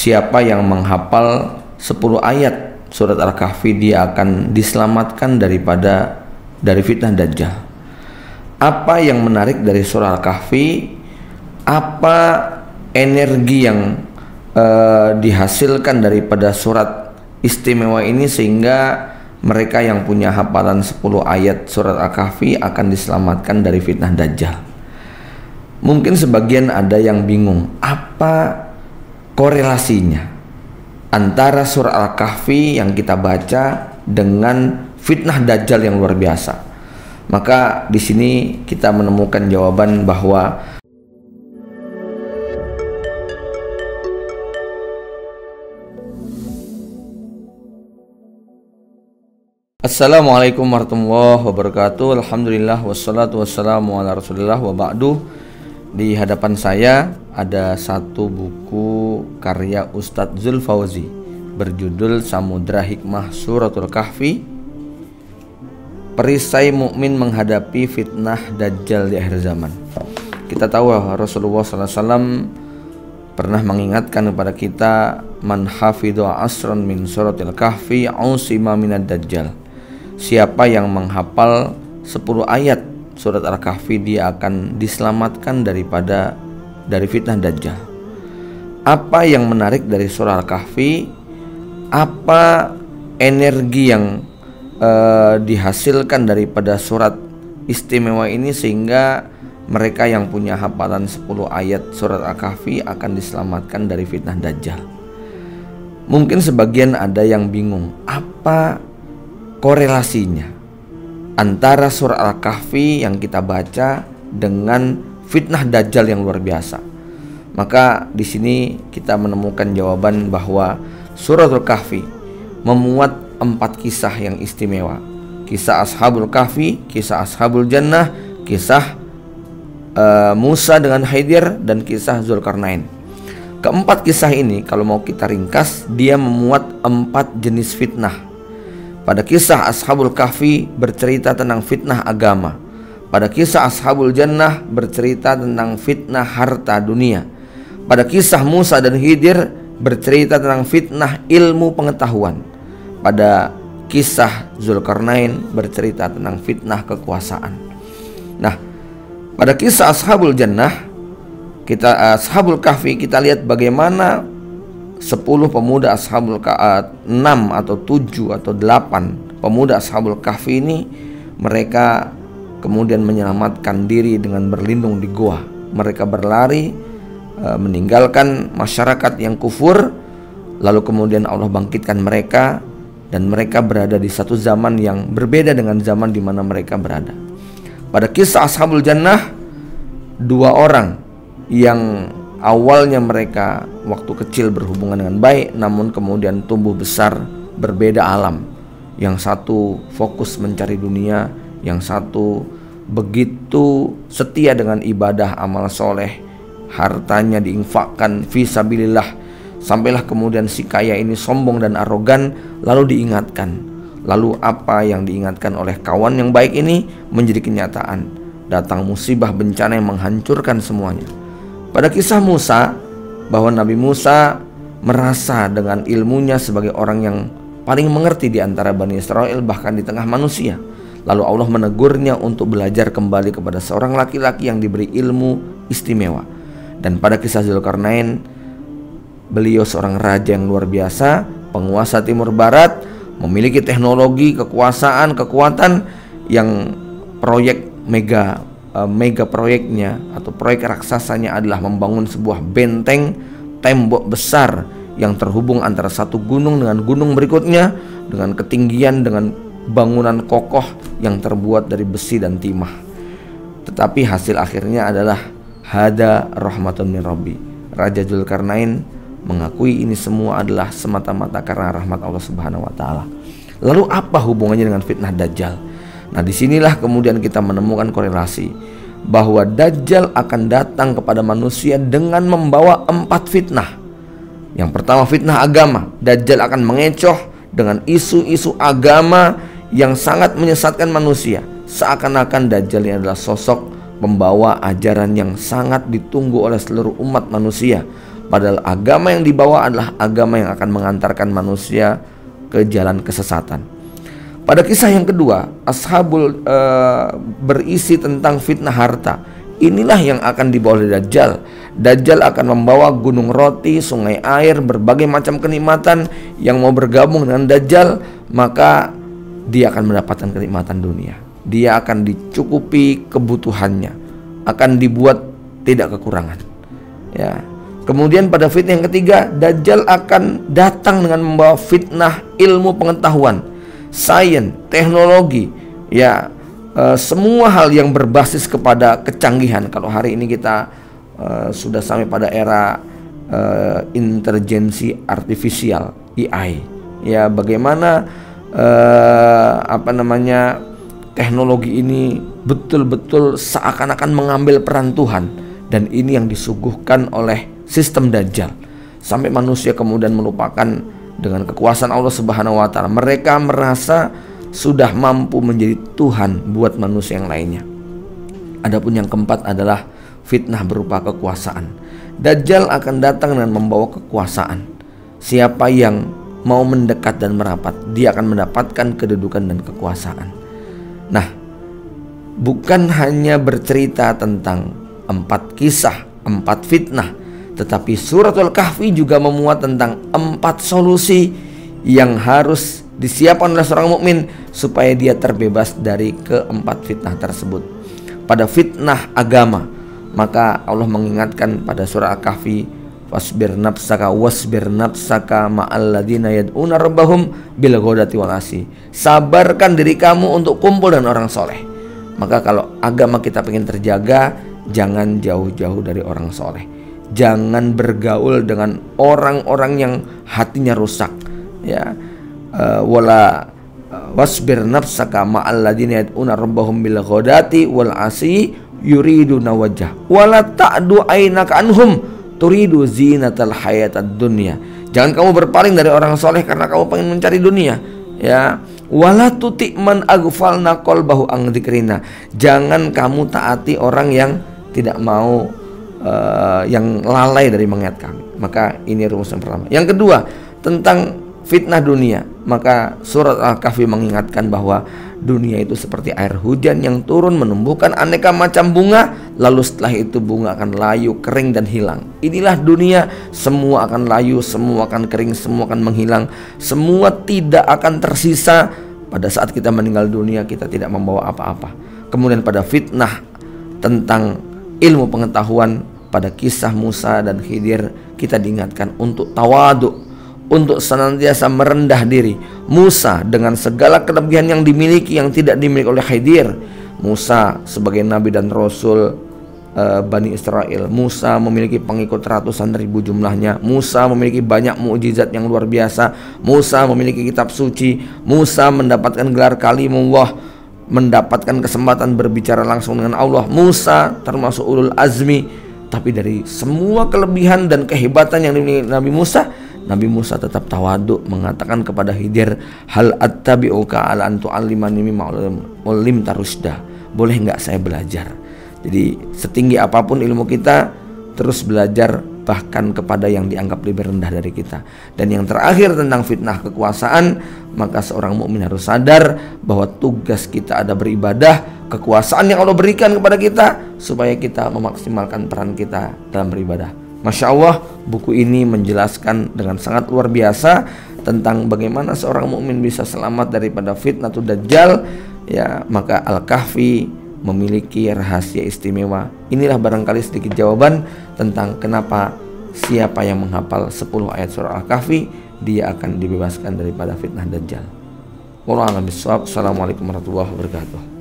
Siapa yang menghafal 10 ayat surat Al-Kahfi, dia akan diselamatkan dari fitnah Dajjal. Apa yang menarik dari surah Al-Kahfi? Apa energi yang dihasilkan daripada surat istimewa ini sehingga mereka yang punya hafalan 10 ayat surat Al-Kahfi akan diselamatkan dari fitnah Dajjal? Mungkin sebagian ada yang bingung, apa korelasinya antara surah Al-Kahfi yang kita baca dengan fitnah Dajjal yang luar biasa? Maka di sini kita menemukan jawaban bahwa Assalamualaikum warahmatullahi wabarakatuh. Alhamdulillah wassalatu wassalamu ala rasulillah wa ba'du. Di hadapan saya ada satu buku karya Ustadz Zulfauzi berjudul Samudra Hikmah Suratul Kahfi, Perisai Mukmin Menghadapi Fitnah Dajjal di Akhir Zaman. Kita tahu Rasulullah SAW pernah mengingatkan kepada kita, man hafidhu asran min suratil kahfi ausima minad dajjal. Siapa yang menghafal 10 ayat surat Al-Kahfi, dia akan diselamatkan dari fitnah Dajjal. Apa yang menarik dari surah Al-Kahfi? Apa energi yang dihasilkan daripada surat istimewa ini sehingga mereka yang punya hafalan 10 ayat surat Al-Kahfi akan diselamatkan dari fitnah Dajjal? Mungkin sebagian ada yang bingung, apa korelasinya antara surah Al-Kahfi yang kita baca dengan fitnah Dajjal yang luar biasa? Maka di sini kita menemukan jawaban bahwa surah Al-Kahfi memuat 4 kisah yang istimewa. Kisah Ashabul Kahfi, kisah Ashabul Jannah, kisah Musa dengan Khidir, dan kisah Zulkarnain. Keempat kisah ini kalau mau kita ringkas, dia memuat 4 jenis fitnah. Pada kisah Ashabul Kahfi bercerita tentang fitnah agama. Pada kisah Ashabul Jannah bercerita tentang fitnah harta dunia. Pada kisah Musa dan Khidir bercerita tentang fitnah ilmu pengetahuan. Pada kisah Zulkarnain bercerita tentang fitnah kekuasaan. Nah, pada kisah Ashabul Jannah, Ashabul Kahfi, kita lihat bagaimana 10 pemuda Ashabul Kahfi, 6 atau 7 atau 8 pemuda Ashabul Kahfi ini, mereka kemudian menyelamatkan diri dengan berlindung di gua. Mereka berlari meninggalkan masyarakat yang kufur, lalu kemudian Allah bangkitkan mereka, dan mereka berada di satu zaman yang berbeda dengan zaman di mana mereka berada. Pada kisah Ashabul Jannah, 2 orang yang awalnya mereka waktu kecil berhubungan dengan baik, namun kemudian tumbuh besar berbeda alam. Yang satu fokus mencari dunia, yang satu begitu setia dengan ibadah amal soleh, hartanya diinfakkan fisabilillah. Sampailah kemudian si kaya ini sombong dan arogan, lalu diingatkan. Lalu apa yang diingatkan oleh kawan yang baik ini menjadi kenyataan. Datang musibah bencana yang menghancurkan semuanya. Pada kisah Musa, bahwa Nabi Musa merasa dengan ilmunya sebagai orang yang paling mengerti di antara Bani Israel, bahkan di tengah manusia. Lalu Allah menegurnya untuk belajar kembali kepada seorang laki-laki yang diberi ilmu istimewa. Dan pada kisah Zulkarnain, beliau seorang raja yang luar biasa, penguasa timur barat, memiliki teknologi, kekuasaan, kekuatan yang proyek mega proyeknya atau proyek raksasanya adalah membangun sebuah benteng, tembok besar yang terhubung antara satu gunung dengan gunung berikutnya dengan ketinggian, dengan bangunan kokoh yang terbuat dari besi dan timah. Tetapi hasil akhirnya adalah hada rahmatun min rabbi. Raja Zulkarnain mengakui ini semua adalah semata-mata karena rahmat Allah Subhanahu wa taala. Lalu apa hubungannya dengan fitnah Dajjal? Nah, disinilah kemudian kita menemukan korelasi bahwa Dajjal akan datang kepada manusia dengan membawa 4 fitnah. Yang pertama fitnah agama. Dajjal akan mengecoh dengan isu-isu agama yang sangat menyesatkan manusia. Seakan-akan Dajjal ini adalah sosok pembawa ajaran yang sangat ditunggu oleh seluruh umat manusia. Padahal agama yang dibawa adalah agama yang akan mengantarkan manusia ke jalan kesesatan. Pada kisah yang kedua, Ashabul berisi tentang fitnah harta. Inilah yang akan dibawa oleh Dajjal. Dajjal akan membawa gunung roti, sungai air, berbagai macam kenikmatan. Yang mau bergabung dengan Dajjal, maka dia akan mendapatkan kenikmatan dunia. Dia akan dicukupi kebutuhannya, akan dibuat tidak kekurangan. Ya. Kemudian pada fitnah yang ketiga, Dajjal akan datang dengan membawa fitnah ilmu pengetahuan, sains, teknologi, ya, semua hal yang berbasis kepada kecanggihan. Kalau hari ini kita sudah sampai pada era intelijensi artifisial, AI. Ya, bagaimana teknologi ini betul-betul seakan-akan mengambil peran Tuhan, dan ini yang disuguhkan oleh sistem Dajjal, sampai manusia kemudian melupakan dengan kekuasaan Allah Subhanahu wa taala. Mereka merasa sudah mampu menjadi Tuhan buat manusia yang lainnya. Adapun yang keempat adalah fitnah berupa kekuasaan. Dajjal akan datang dengan membawa kekuasaan. Siapa yang mau mendekat dan merapat, dia akan mendapatkan kedudukan dan kekuasaan. Nah, bukan hanya bercerita tentang 4 kisah, 4 fitnah, tetapi Suratul Kahfi juga memuat tentang 4 solusi yang harus disiapkan oleh seorang mukmin supaya dia terbebas dari keempat fitnah tersebut. Pada fitnah agama, maka Allah mengingatkan pada surah Al-Kahfi, wasbir nafsaka ma'alladina yad'una rabbahum bil ghadati wal asi. Sabarkan diri kamu untuk kumpul dengan orang soleh. Maka kalau agama kita pengen terjaga, jangan jauh-jauh dari orang soleh. Jangan bergaul dengan orang-orang yang hatinya rusak. Ya, wasbir nafsaka ma'alladina yad'una rabbahum bil ghadati wal asi yuriduna wajhah wala ta'du ainaka anhum turidu zinatal hayatad dunya. Jangan kamu berpaling dari orang soleh karena kamu pengen mencari dunia. Ya, wala tuti man aghfalna qalbahu an dzikrina. Jangan kamu taati orang yang tidak mau, yang lalai dari mengingat kami. Maka ini rumus yang pertama. Yang kedua, tentang fitnah dunia, maka surat Al-Kahfi mengingatkan bahwa dunia itu seperti air hujan yang turun menumbuhkan aneka macam bunga, lalu setelah itu bunga akan layu, kering dan hilang. Inilah dunia, semua akan layu, semua akan kering, semua akan menghilang, semua tidak akan tersisa. Pada saat kita meninggal dunia, kita tidak membawa apa-apa. Kemudian pada fitnah tentang ilmu pengetahuan, pada kisah Musa dan Khidir, kita diingatkan untuk tawadu, untuk senantiasa merendah diri. Musa dengan segala kelebihan yang dimiliki yang tidak dimiliki oleh Khidir. Musa sebagai nabi dan rasul Bani Israel. Musa memiliki pengikut ratusan ribu jumlahnya. Musa memiliki banyak mukjizat yang luar biasa. Musa memiliki kitab suci. Musa mendapatkan gelar kalimullah, mendapatkan kesempatan berbicara langsung dengan Allah. Musa termasuk ulul azmi. Tapi dari semua kelebihan dan kehebatan yang dimiliki Nabi Musa tetap tawaduk, mengatakan kepada Khidir, hal attabi'uka ala an tu'allimani mimma 'allamta rusyda. Boleh enggak saya belajar? Jadi setinggi apapun ilmu kita, terus belajar bahkan kepada yang dianggap lebih rendah dari kita. Dan yang terakhir tentang fitnah kekuasaan, maka seorang mukmin harus sadar bahwa tugas kita ada beribadah, kekuasaan yang Allah berikan kepada kita supaya kita memaksimalkan peran kita dalam beribadah. Masya Allah, buku ini menjelaskan dengan sangat luar biasa tentang bagaimana seorang mukmin bisa selamat daripada fitnatul Dajjal. Ya, maka Al-Kahfi memiliki rahasia istimewa. Inilah barangkali sedikit jawaban tentang kenapa siapa yang menghafal 10 ayat surah Al-Kahfi, dia akan dibebaskan daripada fitnah Dajjal. Wallahu a'lam bishawab. Assalamualaikum warahmatullahi wabarakatuh.